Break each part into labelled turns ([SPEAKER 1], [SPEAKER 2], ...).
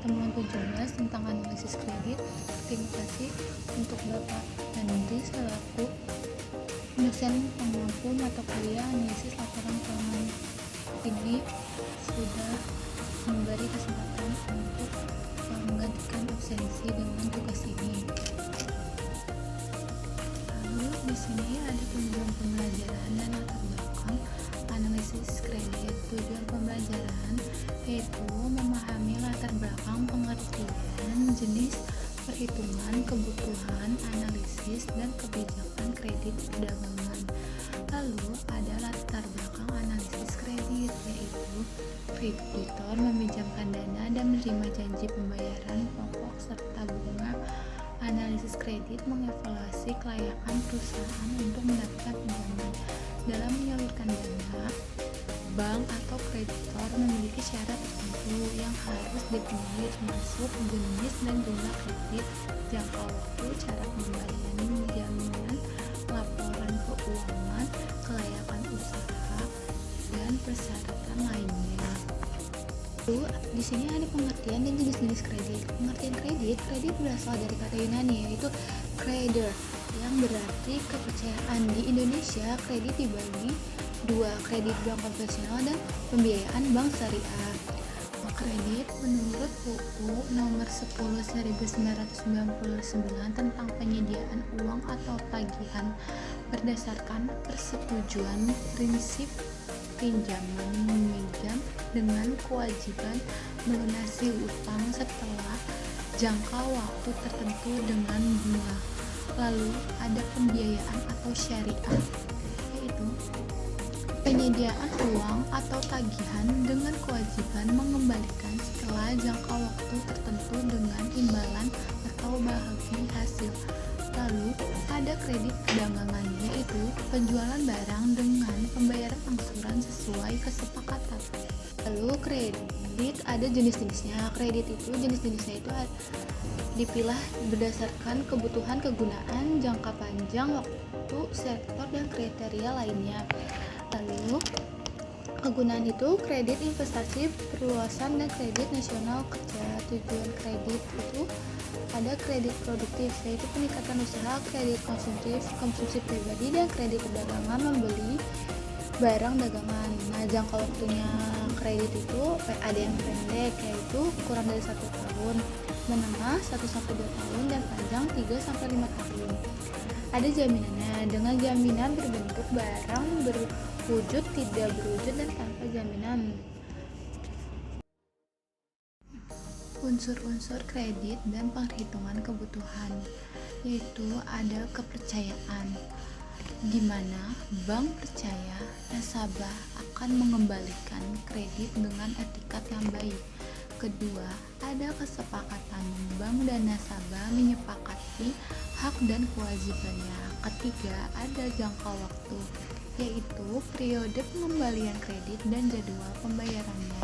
[SPEAKER 1] pertemuan 17 tentang analisis kredit. Terima kasih untuk Bapak Andri selaku dosen pengampu mata kuliah analisis laporan keuangan ini sudah memberi kesempatan untuk menggantikan absensi dengan tugas ini. Lalu di sini ada tujuan pembelajaran dan latar belakang analisis kredit. Tujuan pembelajaran yaitu memahami latar belakang pengertian jenis perhitungan kebutuhan analisis dan kebijakan kredit perdagangan. Lalu ada latar belakang analisis kredit, yaitu kreditor meminjamkan dana dan menerima janji pembayaran pokok serta bunga. Analisis kredit mengevaluasi kelayakan perusahaan untuk mendapatkan pinjaman. Dalam menyalurkan dana, bank atau kreditor memiliki syarat tertentu yang harus dipenuhi, termasuk jenis dan jumlah kredit, jangka waktu, cara pemberian jaminan, laporan keuangan, kelayakan usaha, dan persyaratan lainnya. Lalu, di sini ada pengertian dan jenis-jenis kredit. Pengertian kredit berasal dari kata Yunani, yaitu creder, yang berarti kepercayaan. Di Indonesia, kredit dibagi dua, kredit bank konvensional dan pembiayaan bank syariah. Kredit menurut UU nomor 10/1999 tentang penyediaan uang atau tagihan berdasarkan persetujuan prinsip pinjaman meminjam dengan kewajiban melunasi utang setelah jangka waktu tertentu dengan bunga. Lalu ada pembiayaan atau syariah, yaitu penyediaan uang atau tagihan dengan kewajiban mengembalikan setelah jangka waktu tertentu dengan imbalan atau bahagi hasil. Lalu ada kredit perdagangan, yaitu penjualan barang dengan pembayaran angsuran sesuai kesepakatan. Lalu kredit ada jenis-jenisnya. Kredit itu jenis-jenisnya itu dipilah berdasarkan kebutuhan kegunaan, jangka panjang waktu, sektor, dan kriteria lainnya. Lalu kegunaan itu kredit investasi, perluasan, dan kredit nasional kerja. Tujuan kredit itu ada kredit produktif, yaitu peningkatan usaha, kredit konsumsi pribadi, dan kredit perdagangan membeli barang dagangan. Nah, jangka waktunya kredit itu ada yang pendek, yaitu kurang dari 1 tahun, menengah 1-2 tahun, dan panjang 3-5 tahun. Ada jaminannya, dengan jaminan berbentuk barang berwujud, tidak berwujud, dan tanpa jaminan. Unsur-unsur kredit dan perhitungan kebutuhan, yaitu ada kepercayaan, di mana bank percaya nasabah akan mengembalikan kredit dengan etikat yang baik. Kedua, ada kesepakatan bank dan nasabah menyepakati hak dan kewajibannya. Ketiga, ada jangka waktu, yaitu periode pengembalian kredit dan jadwal pembayarannya.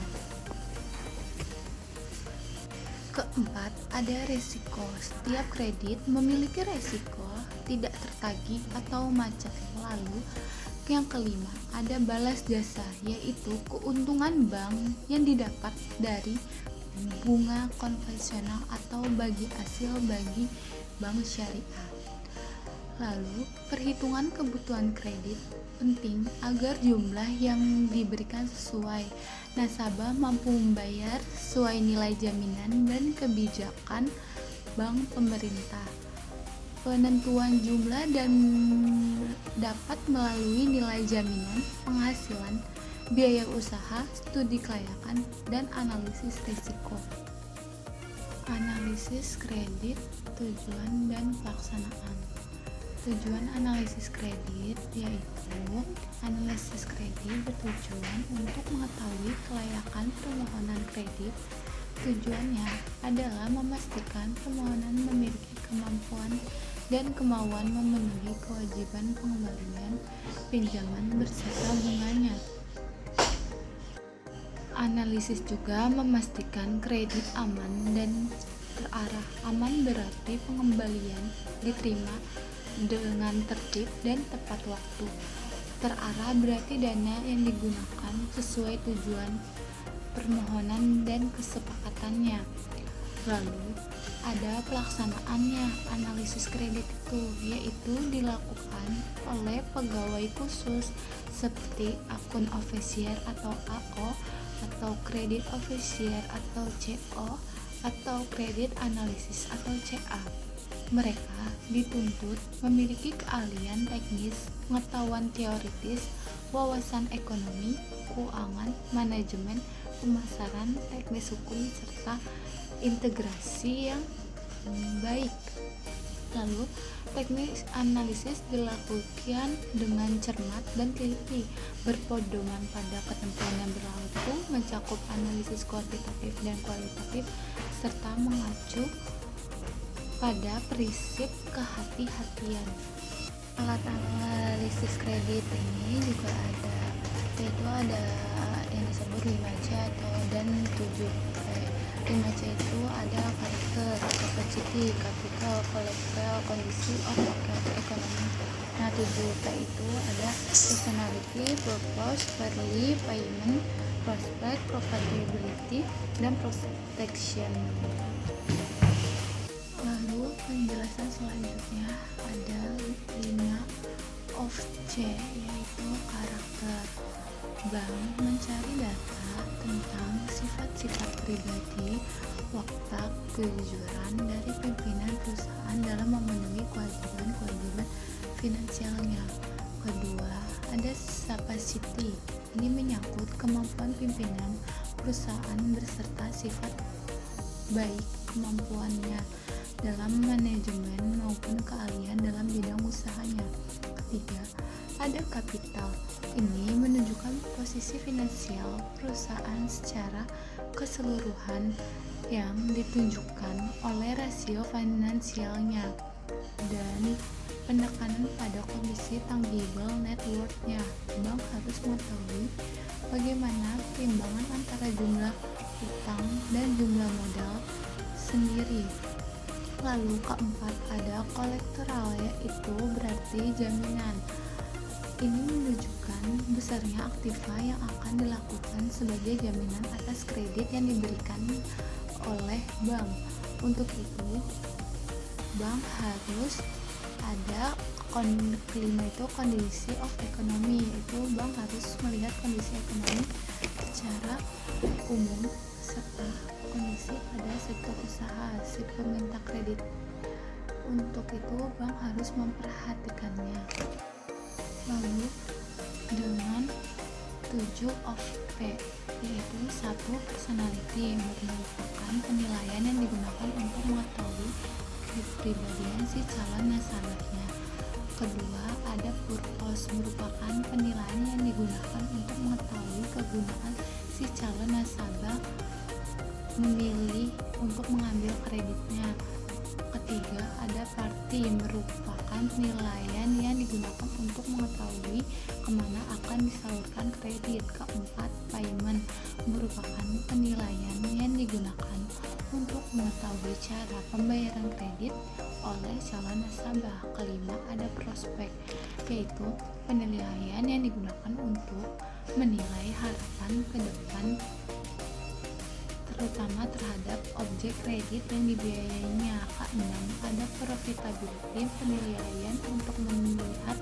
[SPEAKER 1] Keempat, ada resiko. Setiap kredit memiliki resiko tidak tertagih atau macet. Lalu, yang kelima, ada balas jasa, yaitu keuntungan bank yang didapat dari bunga konvensional atau bagi hasil bagi bank syariah. Lalu, perhitungan kebutuhan kredit penting agar jumlah yang diberikan sesuai. Nasabah mampu membayar sesuai nilai jaminan dan kebijakan bank pemerintah. Penentuan jumlah dan dapat melalui nilai jaminan, penghasilan, biaya usaha, studi kelayakan, dan analisis risiko. Analisis kredit, tujuan dan pelaksanaan. Tujuan analisis kredit yaitu analisis kredit bertujuan untuk mengetahui kelayakan permohonan kredit. Tujuannya adalah memastikan permohonan memiliki kemampuan dan kemauan memenuhi kewajiban pengembalian pinjaman beserta bunganya. Analisis juga memastikan kredit aman dan terarah. Aman berarti pengembalian diterima dengan tertib dan tepat waktu. Terarah berarti dana yang digunakan sesuai tujuan permohonan dan kesepakatannya. Lalu ada pelaksanaannya. Analisis kredit itu yaitu dilakukan oleh pegawai khusus seperti akun ofisier atau AO, atau kredit ofisier atau CO, atau kredit analisis atau CA. Mereka dituntut memiliki keahlian teknis, pengetahuan teoritis, wawasan ekonomi, keuangan, manajemen, pemasaran, teknis hukum, serta integrasi yang baik. Lalu, teknik analisis dilakukan dengan cermat dan teliti, berpedoman pada ketentuan yang berlaku, mencakup analisis kuantitatif dan kualitatif, serta mengacu pada prinsip kehati-hatian. Alat analisis kredit ini juga ada, yaitu ada yang disebut 5C dan 7P. 5C itu ada karakter, capacity, capital, collateral, kondisi, market, ekonomi. Nah, 7P itu ada personality, purpose, value, payment, prospect, profitability, dan protection. Lalu penjelasan selanjutnya ada 5 of C, yaitu karakter. Bank mencari data tentang sifat-sifat pribadi, watak, kejujuran dari pimpinan perusahaan dalam memenuhi kewajiban-kewajiban finansialnya. Kedua, ada capacity. Ini menyangkut kemampuan pimpinan perusahaan beserta sifat baik kemampuannya dalam manajemen maupun keahlian dalam bidang usahanya. Ketiga, ada kapital. Ini menunjukkan posisi finansial perusahaan secara keseluruhan yang ditunjukkan oleh rasio finansialnya dan penekanan pada kondisi tangible net worth-nya. Bank harus mengetahui bagaimana timbangan antara jumlah utang dan jumlah modal sendiri. Lalu keempat ada kolateral, yaitu berarti jaminan. Ini menunjukkan besarnya aktiva yang akan dilakukan sebagai jaminan atas kredit yang diberikan oleh bank. Untuk itu, bank harus ada kelima itu kondisi of ekonomi, yaitu bank harus melihat kondisi ekonomi secara umum serta kondisi pada sektor usaha si peminta kredit. Untuk itu bank harus memperhatikannya. Lalu dengan 7 of P, yaitu 1. Personality, merupakan penilaian yang digunakan untuk mengetahui kepribadian si calon nasabahnya. Kedua, ada purpose, merupakan penilaian yang digunakan untuk mengetahui kegunaan si calon nasabah memilih untuk mengambil kreditnya. Ketiga, ada party, merupakan penilaian yang digunakan untuk mengetahui kemana akan disalurkan kredit. Keempat, payment, merupakan penilaian yang digunakan untuk mengetahui cara pembayaran kredit oleh calon nasabah. Kelima, ada prospek, yaitu penilaian yang digunakan untuk menilai harapan ke depan terutama terhadap objek kredit yang dibiayainya. Keenam, ada profitability, penilaian untuk melihat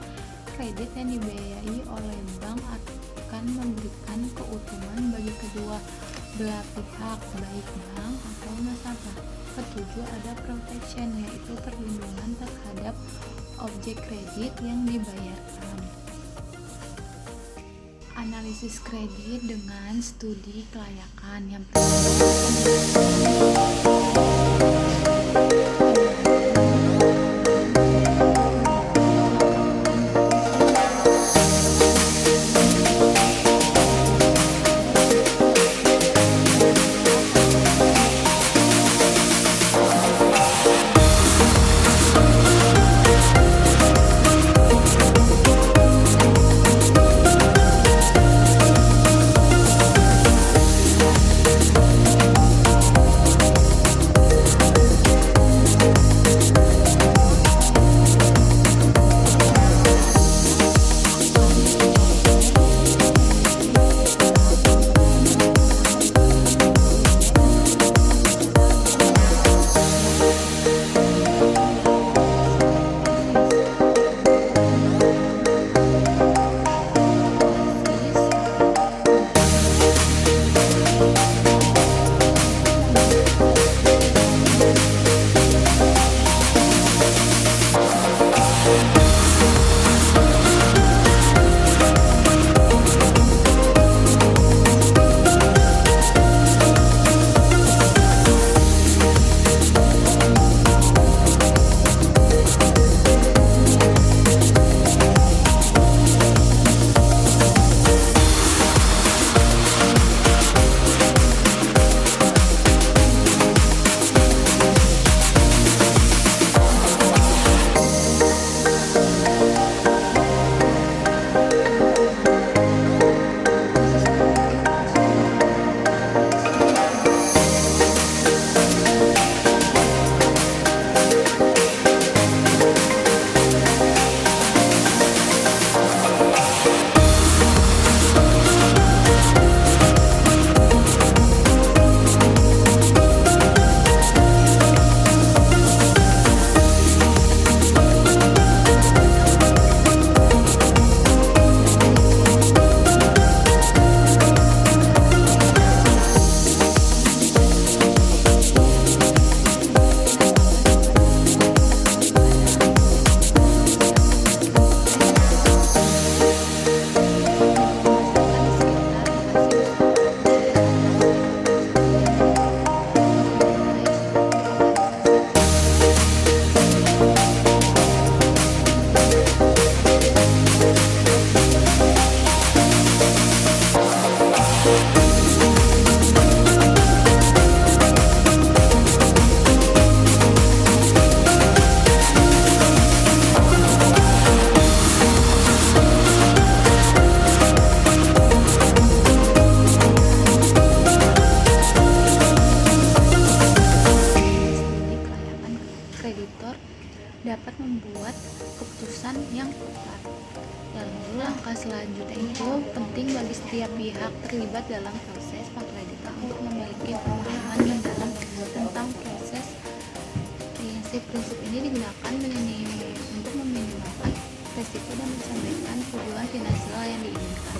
[SPEAKER 1] kredit yang dibiayai oleh bank akan memberikan keuntungan bagi kedua belah pihak, baik bank atau nasabah. Ketujuh, ada protection, yaitu perlindungan terhadap objek kredit yang dibayarkan. Analisis kredit dengan studi kelayakan. Yang langkah selanjutnya itu penting bagi setiap pihak terlibat dalam proses pengkreditan untuk memiliki pemahaman mendalam tentang proses. Prinsip-prinsip ini digunakan untuk meminimalkan risiko dan mencapai tujuan finansial yang diinginkan.